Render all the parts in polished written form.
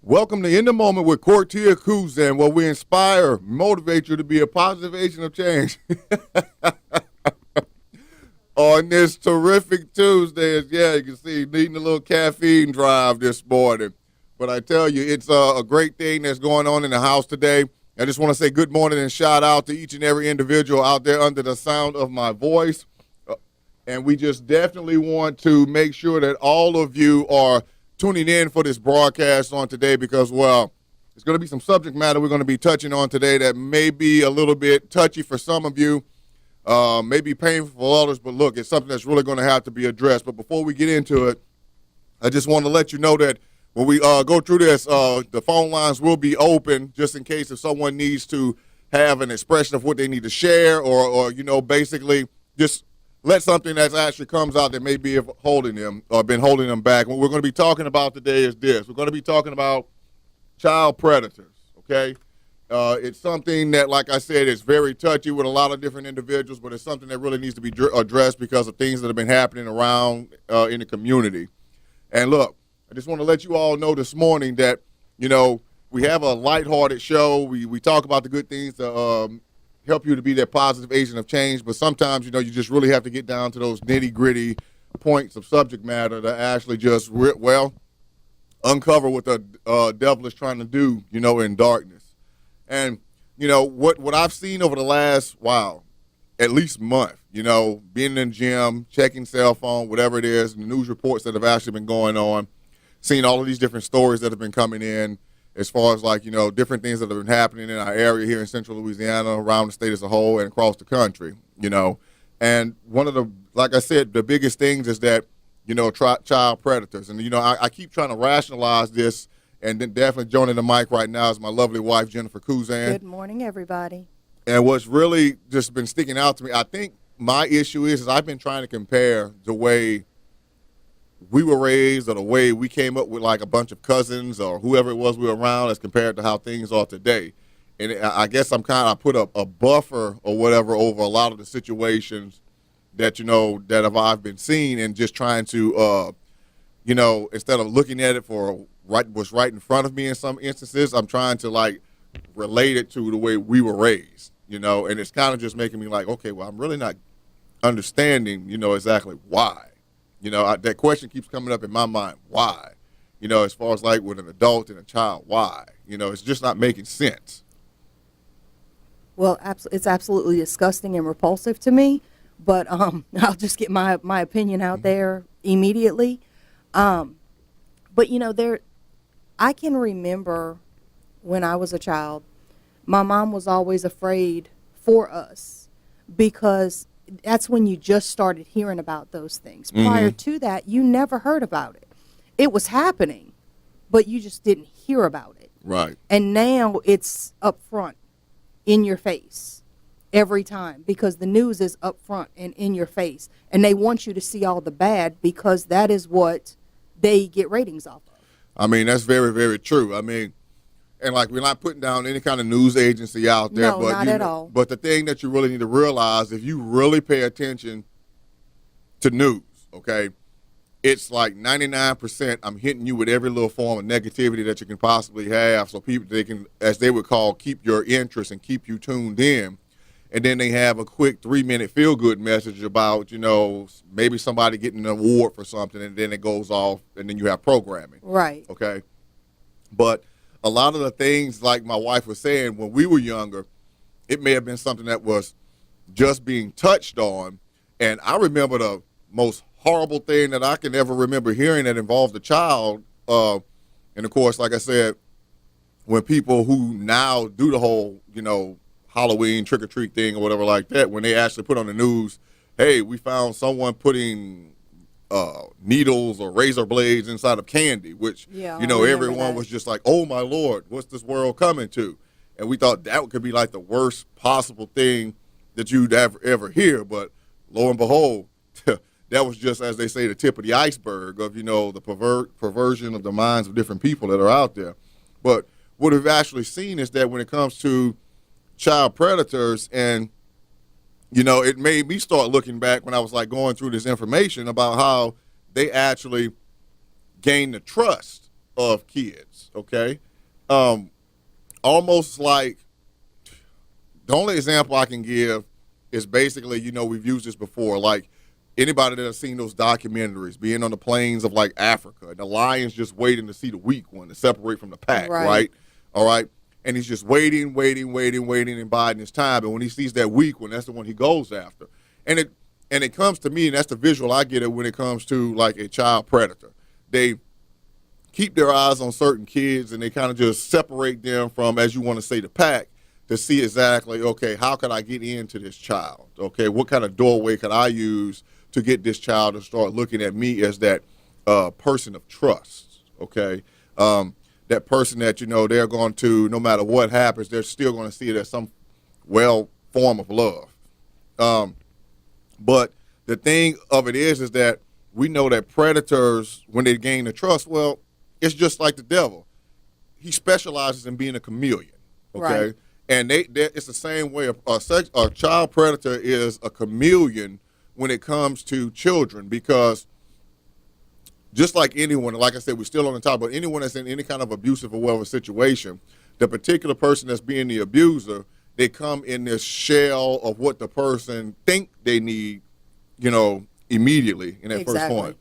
Welcome to In the Moment with Kortia Kuzan, where we inspire, motivate you to be a positive agent of change. On this terrific Tuesday, yeah, you can see needing a little caffeine drive this morning. But I tell you, it's a great thing that's going on in the house today. I just want to say good morning and shout out to each and every individual out there under the sound of my voice. And we just definitely want to make sure that all of you are tuning in for this broadcast on today because, well, there's going to be some subject matter we're going to be touching on today that may be a little bit touchy for some of you, may be painful for others, but look, it's something that's really going to have to be addressed. But before we get into it, I just want to let you know that when we go through this, the phone lines will be open just in case if someone needs to have an expression of what they need to share or basically just let something that actually comes out that may be holding them or been holding them back. What we're going to be talking about today is this. We're going to be talking about child predators, okay? It's something that, like I said, is very touchy with a lot of different individuals, but it's something that really needs to be addressed because of things that have been happening around in the community. And look, I just want to let you all know this morning that, we have a lighthearted show. We talk about the good things to help you to be that positive agent of change, but sometimes, you just really have to get down to those nitty-gritty points of subject matter to actually just, uncover what the devil is trying to do, in darkness. And, what I've seen over the last, at least month, being in the gym, checking cell phone, whatever it is, and the news reports that have actually been going on, seeing all of these different stories that have been coming in, as far as different things that have been happening in our area here in central Louisiana, around the state as a whole, and across the country, And one of the, like I said, the biggest things is that, child predators. And, I keep trying to rationalize this, and then definitely joining the mic right now is my lovely wife, Jennifer Kuzan. Good morning, everybody. And what's really just been sticking out to me, I think my issue is I've been trying to compare the way we were raised or the way we came up with like a bunch of cousins or whoever it was we were around as compared to how things are today. And I guess I put a buffer or whatever over a lot of the situations that, I've been seeing and just trying to, instead of looking at it for what's right in front of me in some instances, I'm trying to relate it to the way we were raised, and it's kind of just making me like, okay, well, I'm really not understanding, exactly why. That question keeps coming up in my mind. Why? As far as with an adult and a child, why? It's just not making sense. Well, it's absolutely disgusting and repulsive to me, but I'll just get my opinion out there immediately. But I can remember when I was a child, my mom was always afraid for us because that's when you just started hearing about those things. Prior to that, you never heard about it. It was happening, but you just didn't hear about it. Right. And now it's up front, in your face, every time, because the news is up front and in your face. And they want you to see all the bad because that is what they get ratings off of. I mean, that's very, very true. I mean, and we're not putting down any kind of news agency out there. No, not at all. But the thing that you really need to realize, if you really pay attention to news, okay, it's 99% I'm hitting you with every little form of negativity that you can possibly have so people, they can, as they would call, keep your interest and keep you tuned in. And then they have a quick 3-minute feel-good message about, maybe somebody getting an award for something, and then it goes off, and then you have programming. Right. Okay? But a lot of the things, like my wife was saying, when we were younger, it may have been something that was just being touched on. And I remember the most horrible thing that I can ever remember hearing that involved a child. And, of course, like I said, when people who now do the whole, Halloween trick-or-treat thing or whatever like that, when they actually put on the news, hey, we found someone putting needles or razor blades inside of candy, which, everyone was just like, oh, my Lord, what's this world coming to? And we thought that could be the worst possible thing that you'd ever hear. But lo and behold, that was just, as they say, the tip of the iceberg of, the perversion of the minds of different people that are out there. But what we've actually seen is that when it comes to child predators and it made me start looking back when I was going through this information about how they actually gain the trust of kids, okay? Almost like the only example I can give is basically, we've used this before, like anybody that has seen those documentaries, being on the plains of like Africa, and the lion's just waiting to see the weak one to separate from the pack, right? All right. And he's just waiting, and biding his time. And when he sees that weak one, that's the one he goes after. And it comes to me, and that's the visual I get it when it comes to like a child predator. They keep their eyes on certain kids, and they kind of just separate them from, as you want to say, the pack, to see exactly, okay, how can I get into this child? Okay, what kind of doorway could I use to get this child to start looking at me as that person of trust? Okay, that person that, they're going to, no matter what happens, they're still going to see it as some form of love. But the thing of it is that we know that predators, when they gain the trust, well, it's just like the devil. He specializes in being a chameleon, okay? Right. And it's the same way. A child predator is a chameleon when it comes to children, because just like anyone, like I said, we're still on the top, but anyone that's in any kind of abusive or whatever situation, the particular person that's being the abuser, they come in this shell of what the person think they need, immediately in that first point.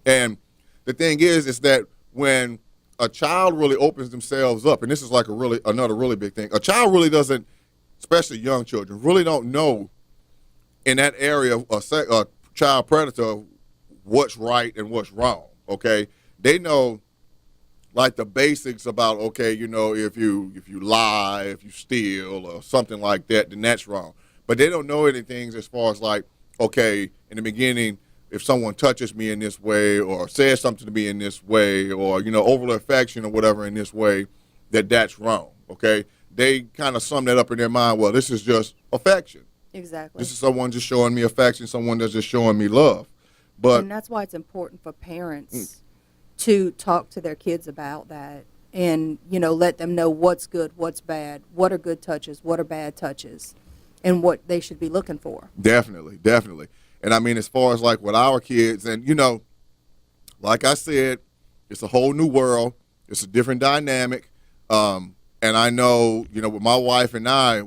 And the thing is that when a child really opens themselves up, and this is like another really big thing, a child really doesn't, especially young children, really don't know in that area of a child predator what's right and what's wrong, okay? They know like the basics about, okay, if you lie, if you steal or something like that, then that's wrong. But they don't know anything as far as like, okay, in the beginning, if someone touches me in this way or says something to me in this way or, overly affection or whatever in this way, that's wrong, okay? They kind of sum that up in their mind, well, this is just affection. Exactly. This is someone just showing me affection, someone that's just showing me love. And that's why it's important for parents to talk to their kids about that and, let them know what's good, what's bad, what are good touches, what are bad touches, and what they should be looking for. Definitely. And I mean, as far as like with our kids, and, like I said, it's a whole new world. It's a different dynamic. And I know, with my wife and I,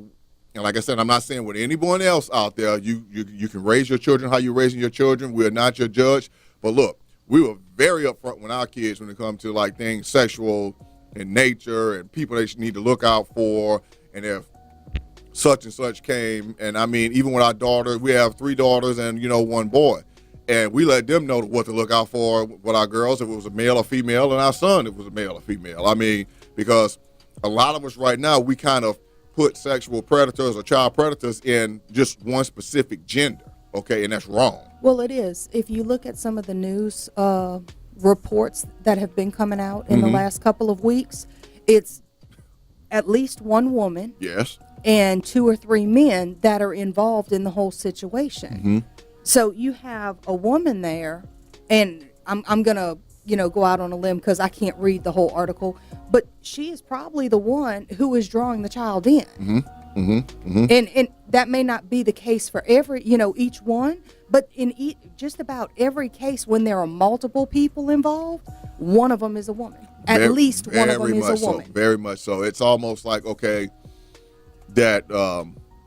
and like I said, I'm not saying with anyone else out there, you can raise your children how you're raising your children. We're not your judge. But look, we were very upfront with our kids when it comes to like things sexual in nature and people they should need to look out for. And if such and such came, and I mean, even with our daughters, we have 3 daughters and, 1 boy. And we let them know what to look out for with our girls, if it was a male or female, and our son, if it was a male or female. I mean, because a lot of us right now, we kind of put sexual predators or child predators in just one specific gender, okay, and that's wrong. Well, it is. If you look at some of the news reports that have been coming out in the last couple of weeks, it's at least 1 woman. Yes. And 2 or 3 men that are involved in the whole situation. So you have a woman there, and I'm going to, go out on a limb because I can't read the whole article, but she is probably the one who is drawing the child in. And that may not be the case for every, each one, but in just about every case when there are multiple people involved, one of them is a woman. At least one of them is a woman. So, very much so. It's almost like, okay, that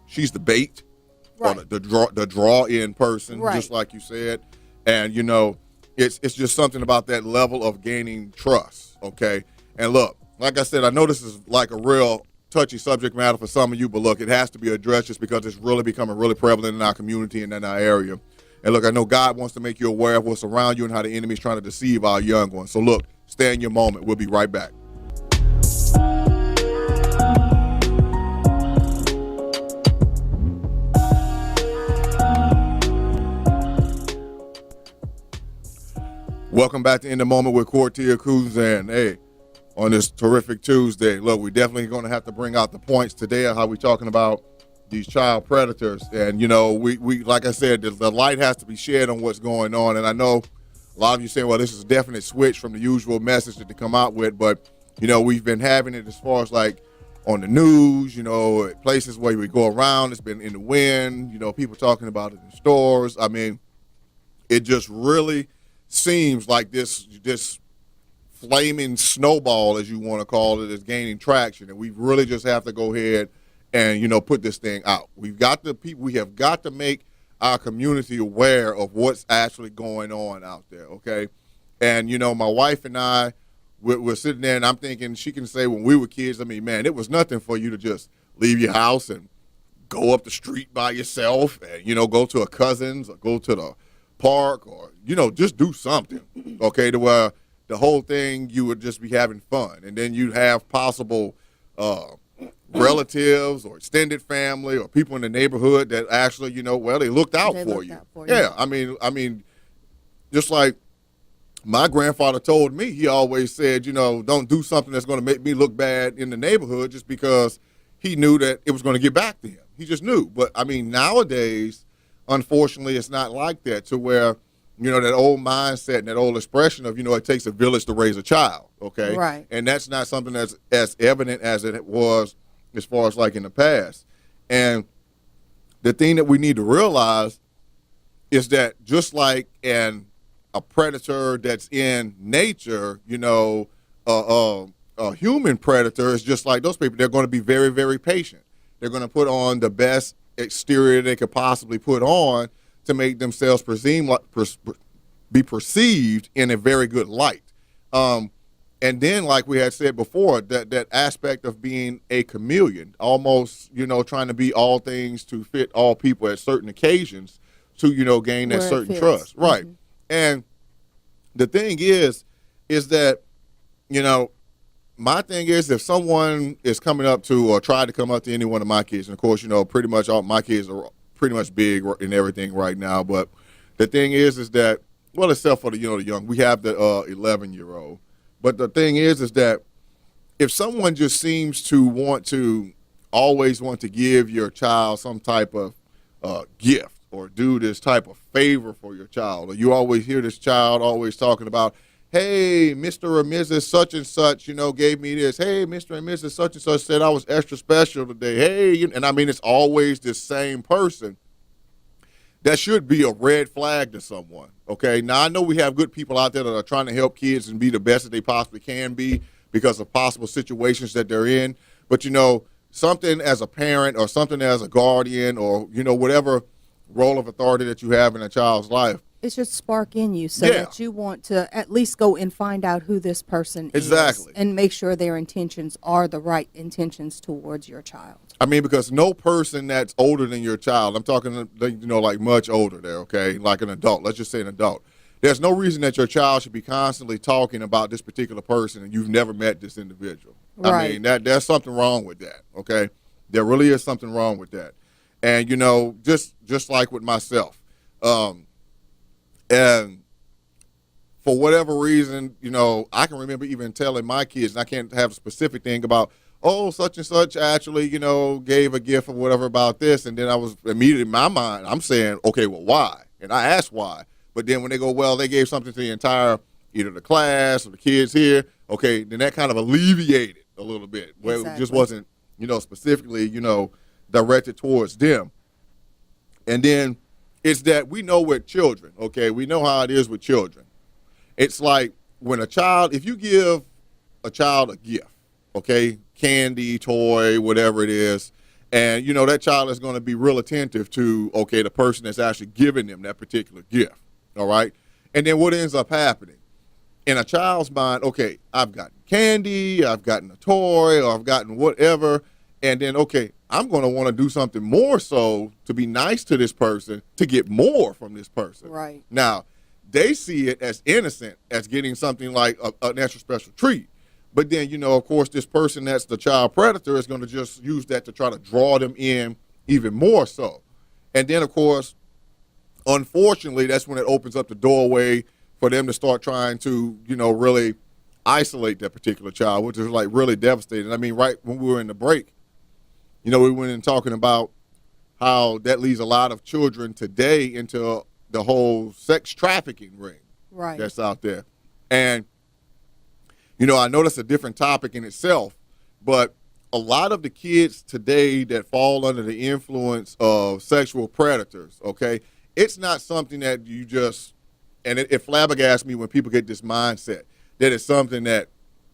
she's the bait, right, or the draw in person, right, just like you said. And it's just something about that level of gaining trust, okay? And look, like I said, I know this is like a real touchy subject matter for some of you, but look, it has to be addressed just because it's really becoming really prevalent in our community and in our area. And look, I know God wants to make you aware of what's around you and how the enemy's trying to deceive our young ones. So look, stay in your moment. We'll be right back. Welcome back to In the Moment with Kortia Cruz, and hey, on this terrific Tuesday. Look, we're definitely going to have to bring out the points today of how we're talking about these child predators. And, we like I said, the light has to be shed on what's going on. And I know a lot of you saying, well, this is a definite switch from the usual message that they come out with. But, we've been having it as far as like on the news, places where we go around. It's been in the wind, people talking about it in stores. I mean, it just really seems like this flaming snowball, as you want to call it, is gaining traction, and we really just have to go ahead and put this thing out. We have got to make our community aware of what's actually going on out there. Okay, and my wife and I, we're sitting there, and I'm thinking she can say when we were kids. I mean, man, it was nothing for you to just leave your house and go up the street by yourself, and go to a cousin's or go to the park, or just do something. Okay, to where the whole thing, you would just be having fun, and then you'd have possible relatives or extended family or people in the neighborhood that actually, they looked out for you. Yeah, I mean, just like my grandfather told me, he always said, don't do something that's going to make me look bad in the neighborhood, just because he knew that it was going to get back to him. He just knew. But I mean, nowadays, unfortunately, it's not like that, to where that old mindset and that old expression of, it takes a village to raise a child, okay? Right. And that's not something that's as evident as it was as far as like in the past. And the thing that we need to realize is that just like a predator that's in nature, a human predator is just like those people. They're going to be very, very patient. They're going to put on the best exterior they could possibly put on to make themselves be perceived in a very good light. And then, like we had said before, that aspect of being a chameleon, almost, trying to be all things to fit all people at certain occasions to, gain that certain trust. Right. Mm-hmm. And the thing is that, my thing is, if someone is coming up to or tried to come up to any one of my kids, and of course, pretty much all my kids are pretty much big in everything right now. But the thing is that, well, except for the young, we have the 11-year-old. But the thing is that if someone just seems to always want to give your child some type of gift or do this type of favor for your child, or you always hear this child always talking about, hey, Mr. or Mrs. such and such, gave me this. Hey, Mr. and Mrs. such and such said I was extra special today. Hey, and I mean, it's always this same person. That should be a red flag to someone, okay? Now, I know we have good people out there that are trying to help kids and be the best that they possibly can be because of possible situations that they're in. But, something as a parent or something as a guardian or, whatever role of authority that you have in a child's life, it should spark in you so that you want to at least go and find out who this person is. Exactly. And make sure their intentions are the right intentions towards your child. I mean, because no person that's older than your child, I'm talking, like much older there, okay, like an adult, let's just say an adult. There's no reason that your child should be constantly talking about this particular person and you've never met this individual. Right. I mean, there's something wrong with that, okay? There really is something wrong with that. And, just like with myself, and for whatever reason, I can remember even telling my kids, and I can't have a specific thing about, oh, such and such actually, gave a gift or whatever about this. And then I was immediately in my mind, I'm saying, okay, well, why? And I asked why. But then when they go, well, they gave something to the entire, either the class or the kids here, okay, then that kind of alleviated a little bit. Where It just wasn't, specifically, directed towards them. And then it's that we know with children, okay, we know how it is with children. It's like when if you give a child a gift, okay, candy, toy, whatever it is, and, that child is going to be real attentive to, okay, the person that's actually giving them that particular gift, all right? And then what ends up happening? In a child's mind, okay, I've gotten candy, I've gotten a toy, or I've gotten whatever, and then, okay, I'm going to want to do something more so to be nice to this person to get more from this person. Right. Now, they see it as innocent, as getting something like an extra special treat. But then, of course, this person that's the child predator is going to just use that to try to draw them in even more so. And then, of course, unfortunately, that's when it opens up the doorway for them to start trying to, really isolate that particular child, which is like really devastating. I mean, right when we were in the break, we went in talking about how that leads a lot of children today into the whole sex trafficking ring that's out there. And, I know that's a different topic in itself, but a lot of the kids today that fall under the influence of sexual predators, okay, it's not something that you just, and it flabbergasts me when people get this mindset that it's something that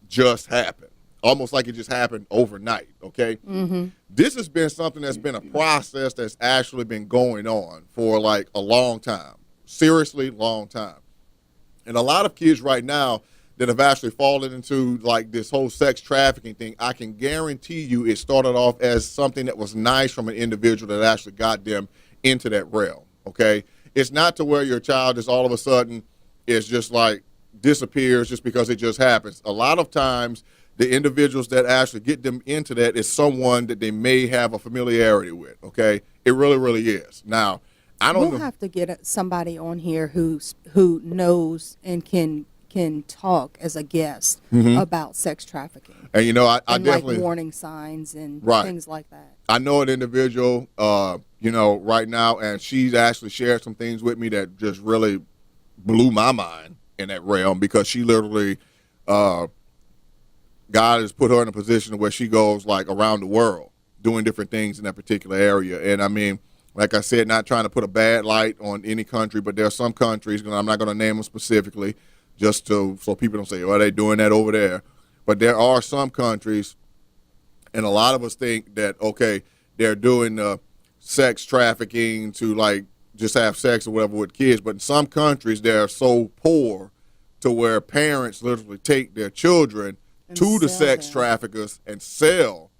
just happened, almost like it just happened overnight, okay? This has been something that's been a process that's actually been going on for like a long time, seriously long time. And a lot of kids right now that have actually fallen into like this whole sex trafficking thing, I can guarantee you it started off as something that was nice from an individual that actually got them into that realm, okay? It's not to where your child is all of a sudden is just like disappears just because it just happens. A lot of times the individuals that actually get them into that is someone that they may have a familiarity with, okay? It really, really is. Now, I don't know. We'll have to get somebody on here who knows and can talk as a guest about sex trafficking. And you know, I and definitely like warning signs and Right. things like that. I know an individual, you know, right now, and she's actually shared some things with me that just really blew my mind in that realm because she literally, God has put her in a position where she goes like around the world doing different things in that particular area. And I mean, like I said, not trying to put a bad light on any country, but there are some countries, and I'm not going to name them specifically, just so people don't say, "Oh, they're doing that over there." But there are some countries, and a lot of us think that okay, they're doing sex trafficking to like just have sex or whatever with kids. But in some countries, they're so poor to where parents literally take their children And to the sell sex them. traffickers and sell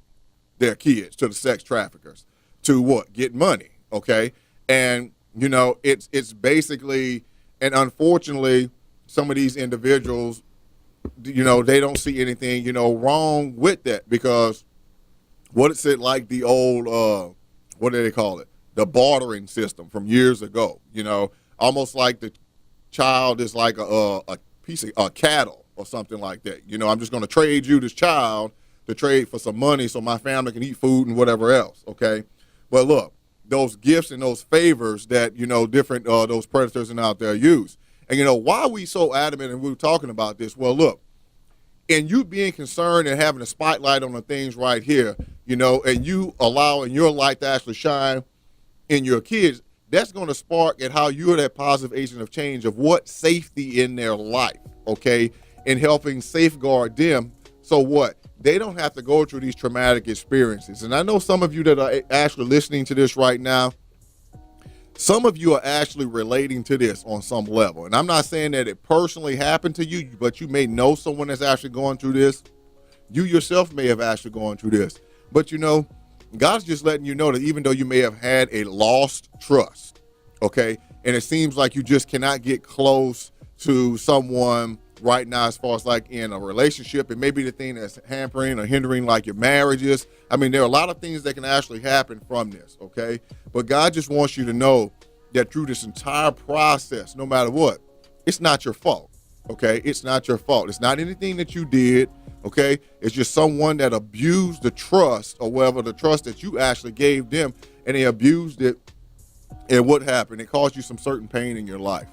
their kids to the sex traffickers to what? Get money. Okay. And, you know, it's basically, and unfortunately, some of these individuals, you know, they don't see anything, you know, wrong with that because what is it like the old, what do they call it? The bartering system from years ago, you know, almost like the child is like a piece of cattle or something like that. You know, I'm just going to trade you this child to trade for some money so my family can eat food and whatever else. Okay. Well, look, those gifts and those favors that, you know, different, those predators and out there use. And, you know, why are we so adamant and we were talking about this? Well, look, and you being concerned and having a spotlight on the things right here, you know, and you allowing your light to actually shine in your kids, that's going to spark at how you're that positive agent of change of what safety in their life, okay, and helping safeguard them. So what? They don't have to go through these traumatic experiences. And I know some of you that are actually listening to this right now, some of you are actually relating to this on some level. And I'm not saying that it personally happened to you, but you may know someone that's actually going through this. You yourself may have actually gone through this. But, you know, God's just letting you know that even though you may have had a lost trust, okay, and it seems like you just cannot get close to someone right now as far as like in a relationship, it may be the thing that's hampering or hindering like your marriages. I mean, there are a lot of things that can actually happen from this, okay? But God just wants you to know that through this entire process, no matter what, it's not your fault, okay? It's not your fault. It's not anything that you did, okay? It's just someone that abused the trust or whatever, the trust that you actually gave them, and they abused it. And what happened? It caused you some certain pain in your life.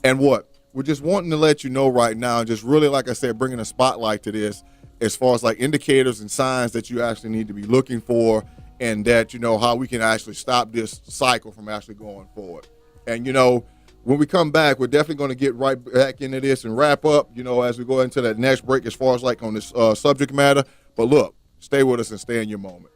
And what? We're just wanting to let you know right now, just really, like I said, bringing a spotlight to this as far as like indicators and signs that you actually need to be looking for, and that, you know, how we can actually stop this cycle from actually going forward. And, you know, when we come back, we're definitely going to get right back into this and wrap up, you know, as we go into that next break as far as like on this subject matter. But look, stay with us and stay in your moment.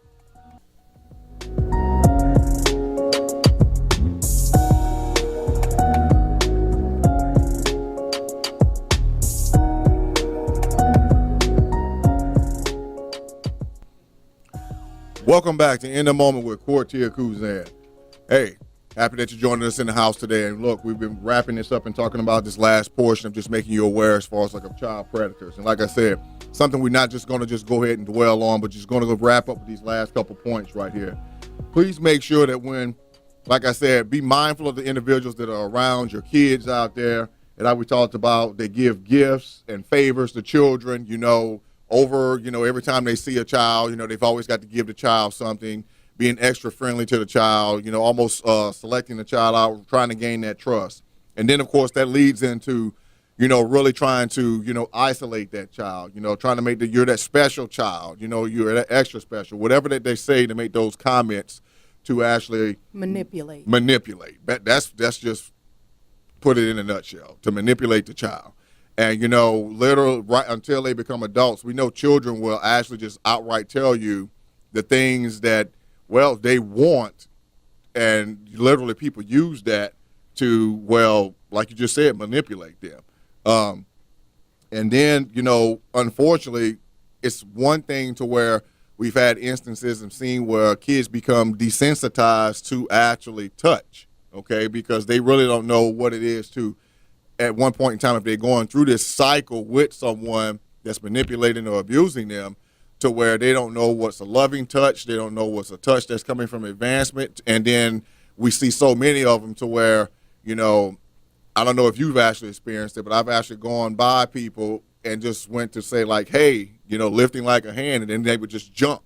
Welcome back to In the Moment with Kortia Kuzan. Hey, happy that you're joining us in the house today. And look, we've been wrapping this up and talking about this last portion of just making you aware as far as like of child predators. And like I said, something we're not just going to just go ahead and dwell on, but just going to go wrap up with these last couple points right here. Please make sure that when, like I said, be mindful of the individuals that are around your kids out there. And like we talked about, they give gifts and favors to children, you know, over, you know, every time they see a child, you know, they've always got to give the child something, being extra friendly to the child, you know, almost selecting the child out, trying to gain that trust. And then, of course, that leads into, you know, really trying to, you know, isolate that child, you know, trying to make that you're that special child, you know, you're that extra special, whatever that they say to make those comments to actually manipulate. That's just put it in a nutshell, to manipulate the child. And, literally right until they become adults, we know children will actually just outright tell you the things that, well, they want. And literally people use that to, well, like you just said, manipulate them. And then, unfortunately, it's one thing to where we've had instances and seen where kids become desensitized to actually touch, okay, because they really don't know what it is to, at one point in time, if they're going through this cycle with someone that's manipulating or abusing them, to where they don't know what's a loving touch, they don't know what's a touch that's coming from advancement, and then we see so many of them to where, I don't know if you've actually experienced it, but I've actually gone by people and just went to say like, hey, lifting like a hand, and then they would just jump,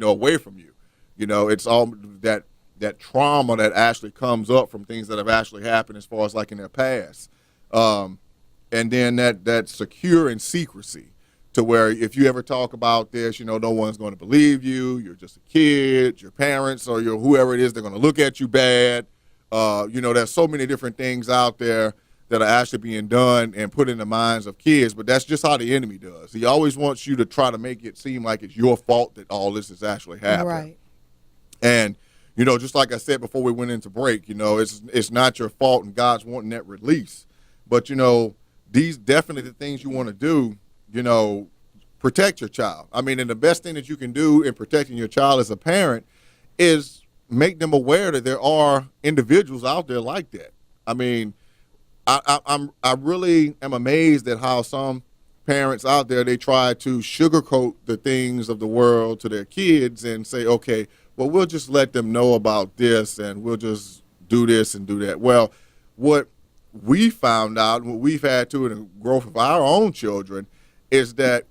away from you. It's all that trauma that actually comes up from things that have actually happened as far as like in their past. And then that secure in secrecy to where if you ever talk about this, no one's going to believe you. You're just a kid, your parents or your whoever it is, they're going to look at you bad. There's so many different things out there that are actually being done and put in the minds of kids, but that's just how the enemy does. He always wants you to try to make it seem like it's your fault that all this is actually happening. Right. And, just like I said before we went into break, it's not your fault and God's wanting that release. But, these definitely the things you want to do, protect your child. I mean, and the best thing that you can do in protecting your child as a parent is make them aware that there are individuals out there like that. I mean, I really am amazed at how some parents out there, they try to sugarcoat the things of the world to their kids and say, okay, well, we'll just let them know about this and we'll just do this and do that. Well, what we found out, what we've had to in the growth of our own children is that,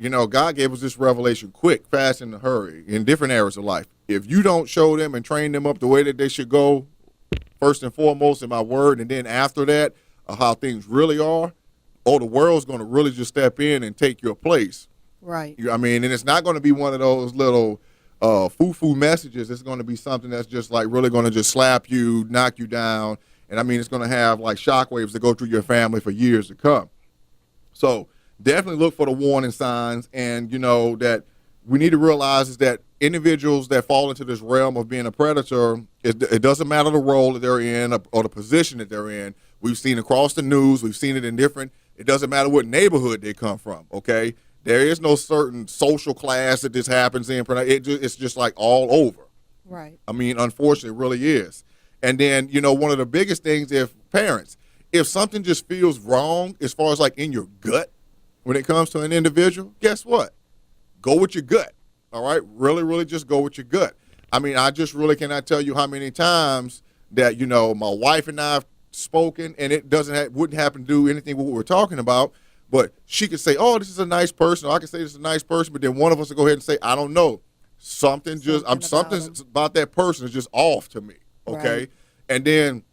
God gave us this revelation quick, fast, and in a hurry in different areas of life. If you don't show them and train them up the way that they should go, first and foremost in my word, and then after that, how things really are, the world's going to really just step in and take your place. Right. And it's not going to be one of those little foo-foo messages. It's going to be something that's just like really going to just slap you, knock you down. And it's going to have like shockwaves that go through your family for years to come. So definitely look for the warning signs. And, that we need to realize is that individuals that fall into this realm of being a predator, it doesn't matter the role that they're in or the position that they're in. We've seen across the news. We've seen it in it doesn't matter what neighborhood they come from, okay? There is no certain social class that this happens in. It's just like all over. Right. Unfortunately, it really is. And then, one of the biggest things, if something just feels wrong as far as like in your gut when it comes to an individual, guess what? Go with your gut, all right? Really, really just go with your gut. I just really cannot tell you how many times that, my wife and I have spoken and it wouldn't happen to do anything with what we're talking about, but she could say, oh, this is a nice person, or I could say this is a nice person, but then one of us will go ahead and say, I don't know. Something about that person is just off to me, okay? Right. And then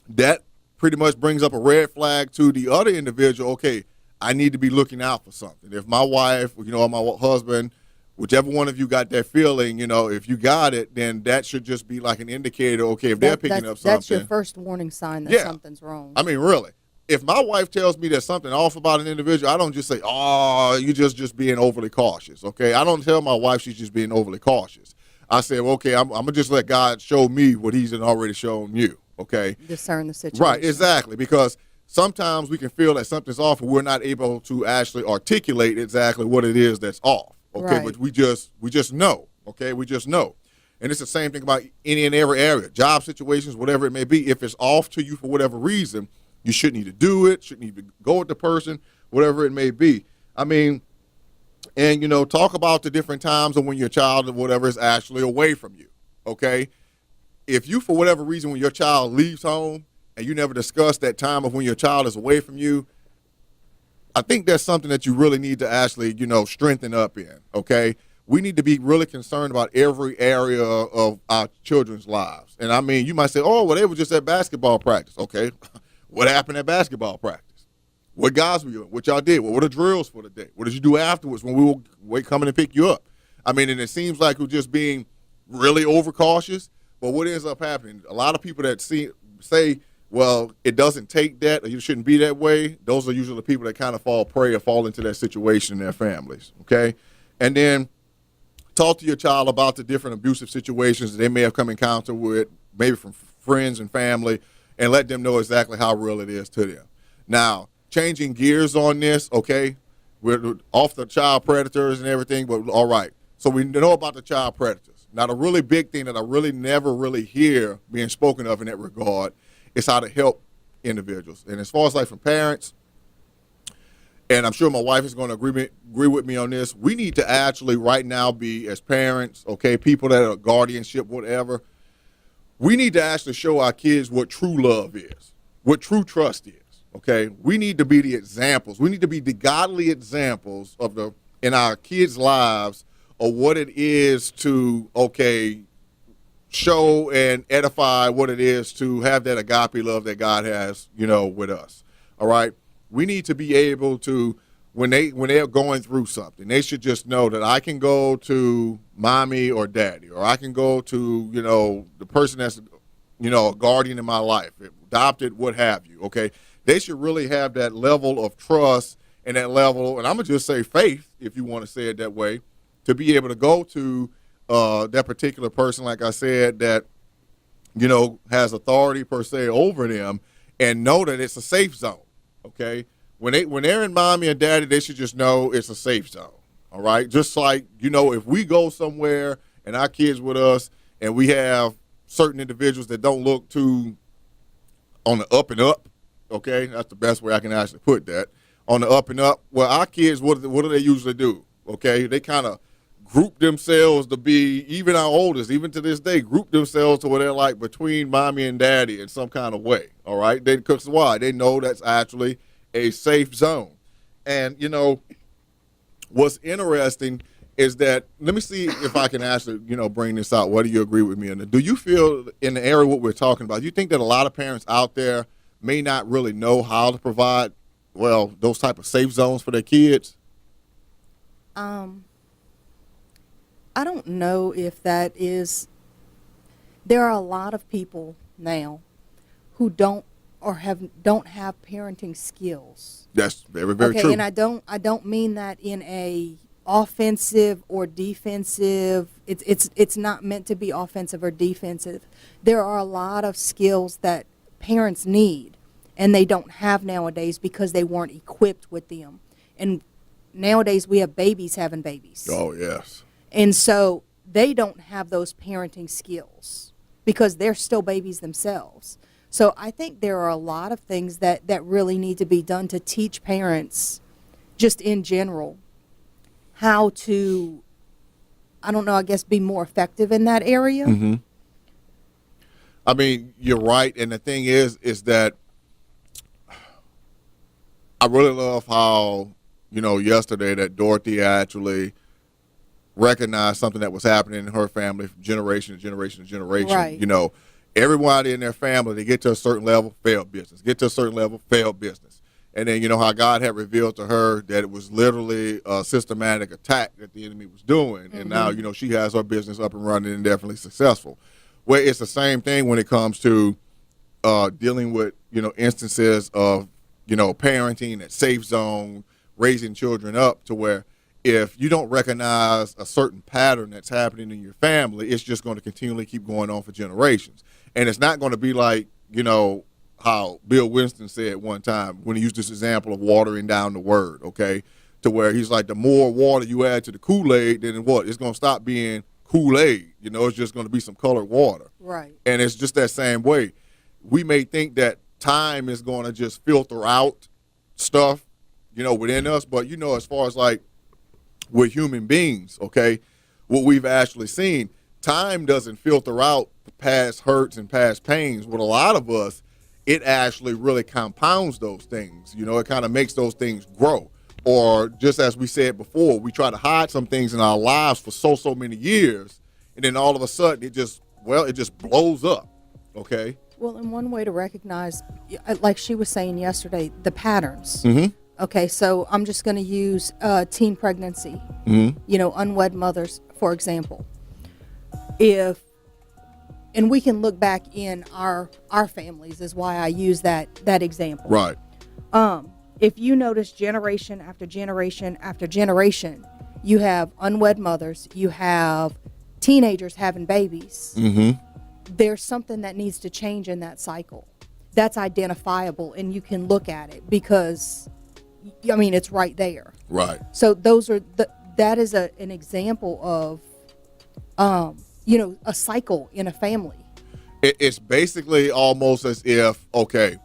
that pretty much brings up a red flag to the other individual. Okay, I need to be looking out for something. If my wife, or my husband, whichever one of you got that feeling, if you got it, then that should just be like an indicator. Okay, if they're picking up something. That's your first warning sign that something's wrong. Really. If my wife tells me there's something off about an individual, I don't just say, oh, you're just being overly cautious, okay? I don't tell my wife she's just being overly cautious. I say, well, okay, I'm going to just let God show me what he's already shown you, okay? Discern the situation. Right, exactly, because sometimes we can feel that something's off and we're not able to actually articulate exactly what it is that's off, okay? Right. But we just know, okay? We just know. And it's the same thing about any and every area, job situations, whatever it may be. If it's off to you for whatever reason, you shouldn't need to do it, shouldn't need to go with the person, whatever it may be. And, talk about the different times of when your child or whatever is actually away from you, okay? If you, for whatever reason, when your child leaves home and you never discuss that time of when your child is away from you, I think that's something that you really need to actually, strengthen up in, okay? We need to be really concerned about every area of our children's lives. And you might say, oh, well, they were just at basketball practice. Okay, what happened at basketball practice? What guys were you doing? What y'all did? What were the drills for the day? What did you do afterwards when we were coming to pick you up? And it seems like we're just being really overcautious, but what ends up happening, a lot of people that say well, it doesn't take that, or you shouldn't be that way. Those are usually the people that kind of fall prey or fall into that situation in their families. Okay. And then talk to your child about the different abusive situations that they may have come encounter with, maybe from friends and family, and let them know exactly how real it is to them. Now, changing gears on this, okay, we're off the child predators and everything, but all right. So we know about the child predators. Now, the really big thing that I really never really hear being spoken of in that regard is how to help individuals. And as far as like from parents, and I'm sure my wife is going to agree with me on this, we need to actually right now be, as parents, okay, people that are guardianship, whatever, we need to actually show our kids what true love is, what true trust is, okay? We need to be the examples. We need to be the godly examples of in our kids' lives of what it is to, okay, show and edify what it is to have that agape love that God has, with us, all right? We need to be able to, when they're going through something, they should just know that I can go to mommy or daddy, or I can go to, the person that's, a guardian in my life, adopted, what have you, okay? They should really have that level of trust and that level, and I'm going to just say faith, if you want to say it that way, to be able to go to that particular person, like I said, that, has authority per se over them, and know that it's a safe zone. Okay, when they're in mommy and daddy, they should just know it's a safe zone. All right, just like if we go somewhere and our kids with us, and we have certain individuals that don't look too on the up and up. Okay, that's the best way I can actually put that, on the up and up. Well, our kids, what do they usually do? Okay, they kind of group themselves to be, even our oldest, even to this day, group themselves to where they're like between mommy and daddy in some kind of way. All right, because why? They know that's actually a safe zone. And what's interesting is that, let me see if I can actually bring this out. Whether you agree with me, and do you feel in the area what we're talking about? You think that a lot of parents out there may not really know how to provide those type of safe zones for their kids? I don't know if that is. There are a lot of people now who don't have parenting skills. That's very, very okay, true. And I don't mean that in a offensive or defensive. It's not meant to be offensive or defensive. There are a lot of skills that parents need, and they don't have nowadays because they weren't equipped with them. And nowadays we have babies having babies. Oh, yes. And so they don't have those parenting skills because they're still babies themselves. So I think there are a lot of things that really need to be done to teach parents, just in general, how to, I don't know, I guess be more effective in that area. Mm-hmm. I mean, you're right. And the thing is that I really love how, yesterday that Dorothy actually recognized something that was happening in her family from generation to generation to generation. Right. Everybody in their family, they get to a certain level, failed business. Get to a certain level, failed business. And then how God had revealed to her that it was literally a systematic attack that the enemy was doing. And now, she has her business up and running and definitely successful. Well, it's the same thing when it comes to dealing with, instances of, parenting, that safe zone, raising children up to where if you don't recognize a certain pattern that's happening in your family, it's just going to continually keep going on for generations. And it's not going to be like, how Bill Winston said one time when he used this example of watering down the word, okay, to where he's like, the more water you add to the Kool-Aid, then what? It's going to stop being Kool-Aid. It's just going to be some colored water. Right. And it's just that same way. We may think that time is going to just filter out stuff, within us. But, as far as like we're human beings, okay, what we've actually seen, time doesn't filter out past hurts and past pains. With a lot of us, it actually really compounds those things. It kind of makes those things grow. Or just as we said before, we try to hide some things in our lives for so many years, and then all of a sudden it just blows up, okay? Well, and one way to recognize, like she was saying yesterday, the patterns. Mm-hmm. Okay, so I'm just going to use teen pregnancy, Mm-hmm. unwed mothers, for example. And and we can look back in our families is why I use that example. Right. If you notice generation after generation after generation, you have unwed mothers, you have teenagers having babies. Mm-hmm. There's something that needs to change in that cycle. That's identifiable, and you can look at it because, I mean, it's right there. Right. So those are that is an example of, a cycle in a family. It's basically almost as if, okay,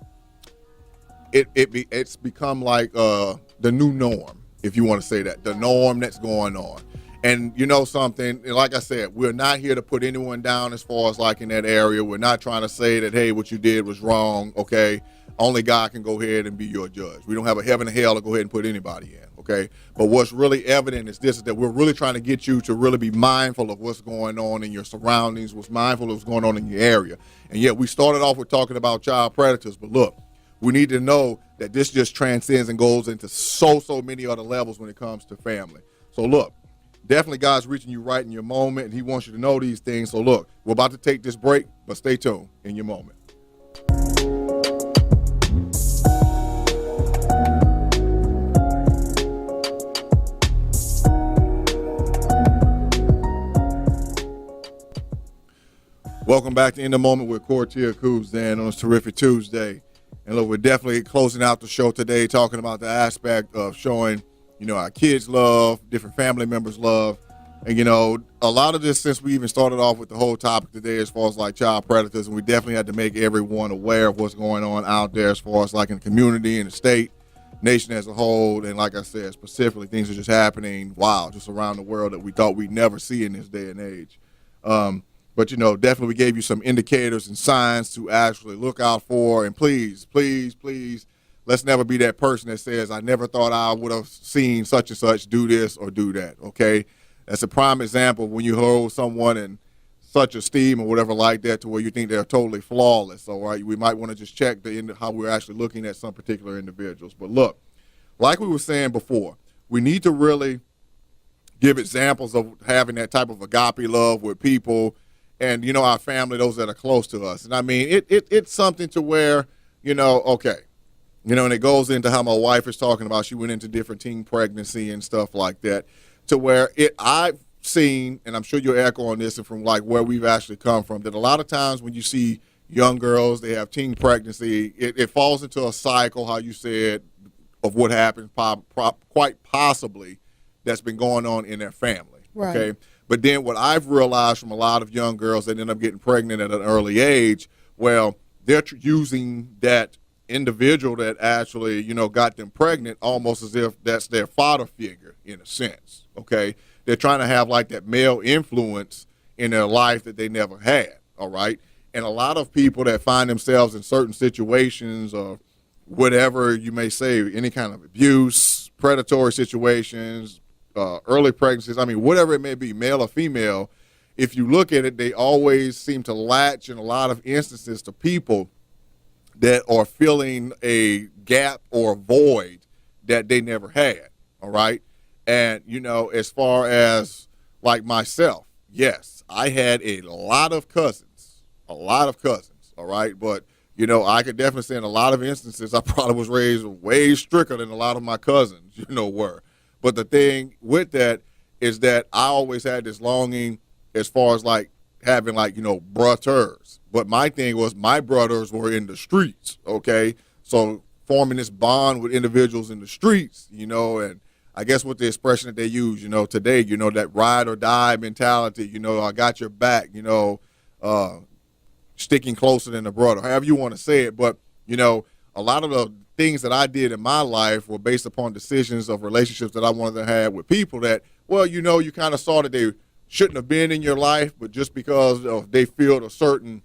it's become like the new norm, if you want to say that, the norm that's going on. And you know something, like I said, we're not here to put anyone down as far as like in that area. We're not trying to say that, hey, what you did was wrong, okay? Only God can go ahead and be your judge. We don't have a heaven and hell to go ahead and put anybody in, okay? But what's really evident is this, is that we're really trying to get you to really be mindful of what's going on in your surroundings, what's mindful of what's going on in your area. And yet we started off with talking about child predators, but look, we need to know that this just transcends and goes into so many other levels when it comes to family. So look, definitely God's reaching you right in your moment, and he wants you to know these things. So look, we're about to take this break, but stay tuned in your moment. Welcome back to In the Moment with Kortia Kuzan on this terrific Tuesday. And look, we're definitely closing out the show today talking about the aspect of showing, our kids love, different family members love. And, a lot of this, since we even started off with the whole topic today as far as like child predators, and we definitely had to make everyone aware of what's going on out there as far as like in the community, in the state, nation as a whole. And like I said, specifically, things are just happening, just around the world that we thought we'd never see in this day and age. But, definitely we gave you some indicators and signs to actually look out for. And please, please, please, let's never be that person that says, I never thought I would have seen such and such do this or do that, okay? That's a prime example when you hold someone in such esteem or whatever like that to where you think they're totally flawless, all right? We might want to just check how we're actually looking at some particular individuals. But look, like we were saying before, we need to really give examples of having that type of agape love with people and, our family, those that are close to us. And I mean, it's something to where, okay, and it goes into how my wife is talking about. She went into different teen pregnancy and stuff like that, to where I've seen, and I'm sure you'll echo on this and from like where we've actually come from, that a lot of times when you see young girls, they have teen pregnancy, it falls into a cycle, how you said, of what happens quite possibly that's been going on in their family. Right. Okay. But then what I've realized from a lot of young girls that end up getting pregnant at an early age, well, they're using that individual that actually, got them pregnant almost as if that's their father figure in a sense, okay? They're trying to have like that male influence in their life that they never had, all right? And a lot of people that find themselves in certain situations or whatever you may say, any kind of abuse, predatory situations, early pregnancies, I mean, whatever it may be, male or female, if you look at it, they always seem to latch in a lot of instances to people that are filling a gap or void that they never had, all right? And, as far as like myself, yes, I had a lot of cousins, all right? But, I could definitely say in a lot of instances, I probably was raised way stricter than a lot of my cousins, were. But the thing with that is that I always had this longing as far as like having like, brothers. But my thing was my brothers were in the streets, okay? So forming this bond with individuals in the streets, and I guess with the expression that they use, today, that ride or die mentality, I got your back, sticking closer than a brother, however you want to say it. But, a lot of the things that I did in my life were based upon decisions of relationships that I wanted to have with people that, well, you kind of saw that they shouldn't have been in your life, but just because they filled a certain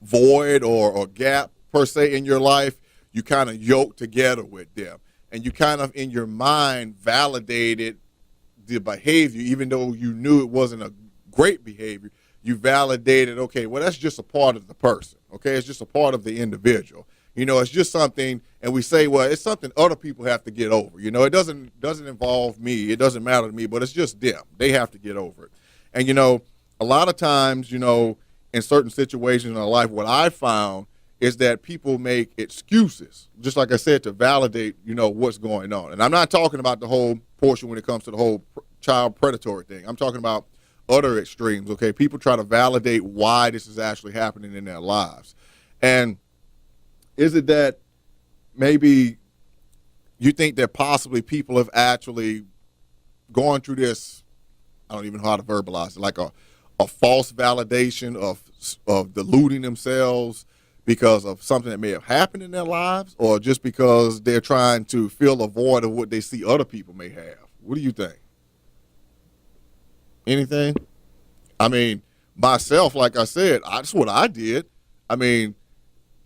void or gap per se in your life, you kind of yoked together with them. And you kind of in your mind validated the behavior, even though you knew it wasn't a great behavior. You validated, okay, well, that's just a part of the person, okay? It's just a part of the individual. It's just something, and we say, well, it's something other people have to get over. It doesn't involve me. It doesn't matter to me, but it's just them. They have to get over it. And, a lot of times, in certain situations in our life, what I found is that people make excuses, just like I said, to validate, what's going on. And I'm not talking about the whole portion when it comes to the whole child predatory thing. I'm talking about other extremes, okay? People try to validate why this is actually happening in their lives. And is it that maybe you think that possibly people have actually gone through this, I don't even know how to verbalize it, like a false validation of deluding themselves because of something that may have happened in their lives, or just because they're trying to fill a void of what they see other people may have? What do you think? Anything? I mean, myself, like I said, that's what I did. I mean,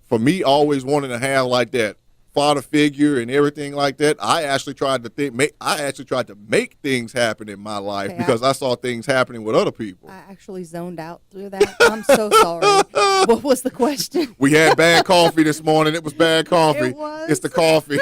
for me, always wanting to have like that father figure and everything like that, I actually tried to make things happen in my life because I saw things happening with other people. I actually zoned out through that. I'm so sorry. What was the question? We had bad coffee this morning. It was bad coffee. It was. It's the coffee.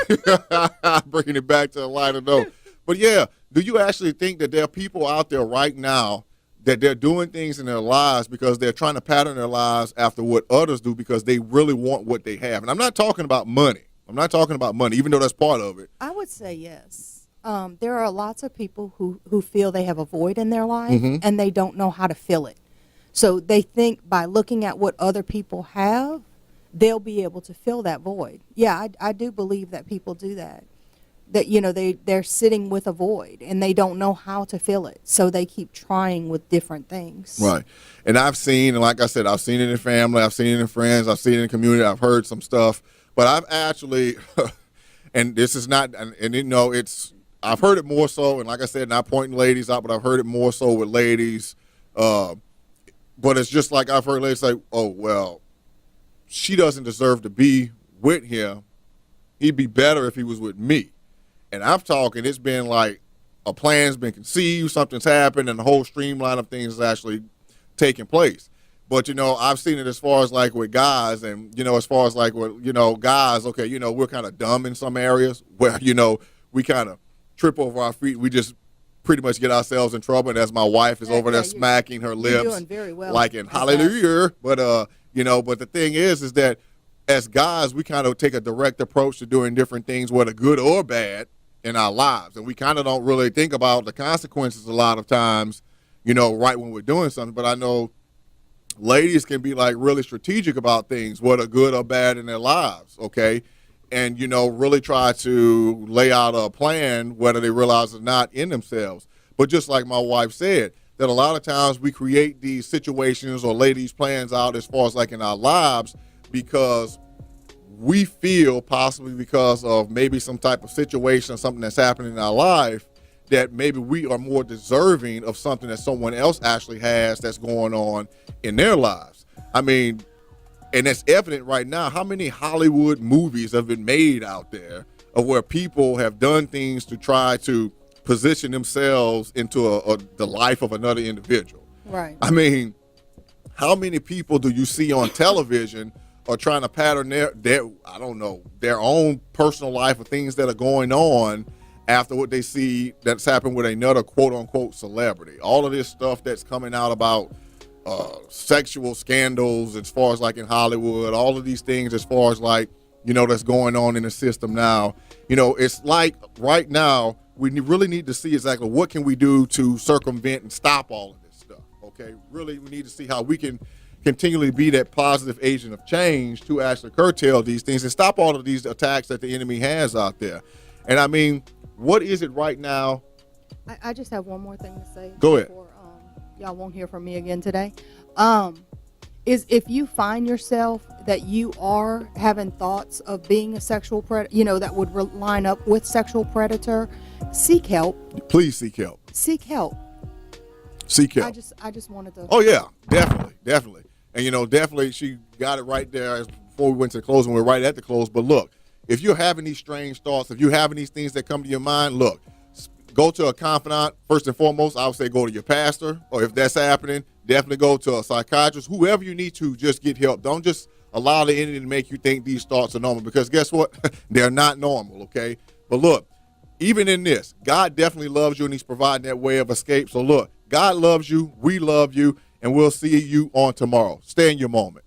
Bringing it back to a lighter note. But yeah, do you actually think that there are people out there right now that they're doing things in their lives because they're trying to pattern their lives after what others do because they really want what they have? And I'm not talking about money. Even though that's part of it. I would say yes. There are lots of people who feel they have a void in their life and they don't know how to fill it. So they think by looking at what other people have, they'll be able to fill that void. Yeah, I do believe that people do that. That, they're sitting with a void and they don't know how to fill it. So they keep trying with different things. Right. And I've seen, and like I said, I've seen it in family, I've seen it in friends, I've seen it in the community, I've heard some stuff. But I've actually, and this is not, I've heard it more so, and like I said, not pointing ladies out, but I've heard it more so with ladies. But it's just like I've heard ladies say, oh, well, she doesn't deserve to be with him. He'd be better if he was with me. And I'm talking, it's been like a plan's been conceived, something's happened, and the whole streamline of things is actually taking place. But, I've seen it as far as like with guys and, as far as like with, guys, okay, we're kind of dumb in some areas where, we kind of trip over our feet. We just pretty much get ourselves in trouble. And as my wife is over there smacking her lips, doing very well, like in hallelujah. But, but the thing is that as guys, we kind of take a direct approach to doing different things, whether good or bad, in our lives. And we kind of don't really think about the consequences a lot of times, right when we're doing something. But I know ladies can be like really strategic about things, whether good or bad in their lives, okay? And, really try to lay out a plan, whether they realize it or not, in themselves. But just like my wife said, that a lot of times we create these situations or lay these plans out as far as like in our lives because we feel, possibly because of maybe some type of situation, something that's happening in our life, that maybe we are more deserving of something that someone else actually has that's going on in their lives. I mean, and it's evident right now how many Hollywood movies have been made out there of where people have done things to try to position themselves into the life of another individual. Right. I mean, how many people do you see on television are trying to pattern their own personal life of things that are going on after what they see that's happened with another quote-unquote celebrity? All of this stuff that's coming out about sexual scandals as far as like in Hollywood, all of these things as far as like, that's going on in the system now. It's like right now we really need to see exactly what can we do to circumvent and stop all of this stuff, okay? Really, we need to see how we can continually be that positive agent of change to actually curtail these things and stop all of these attacks that the enemy has out there. And I mean, what is it right now? I just have one more thing to say. Go ahead. Before, y'all won't hear from me again today. Is if you find yourself that you are having thoughts of being a sexual predator, that would line up with sexual predator, seek help. Please seek help. Seek help. Seek help. I just wanted to. Oh yeah, definitely. And definitely she got it right there before we went to the close, and we're right at the close. But look, if you're having these strange thoughts, if you're having these things that come to your mind, look, go to a confidant. First and foremost, I would say go to your pastor, or if that's happening, definitely go to a psychiatrist, whoever you need to just get help. Don't just allow the enemy to make you think these thoughts are normal, because guess what? They're not normal, okay? But look, even in this, God definitely loves you, and he's providing that way of escape. So look, God loves you, we love you, and we'll see you on tomorrow. Stay in your moment.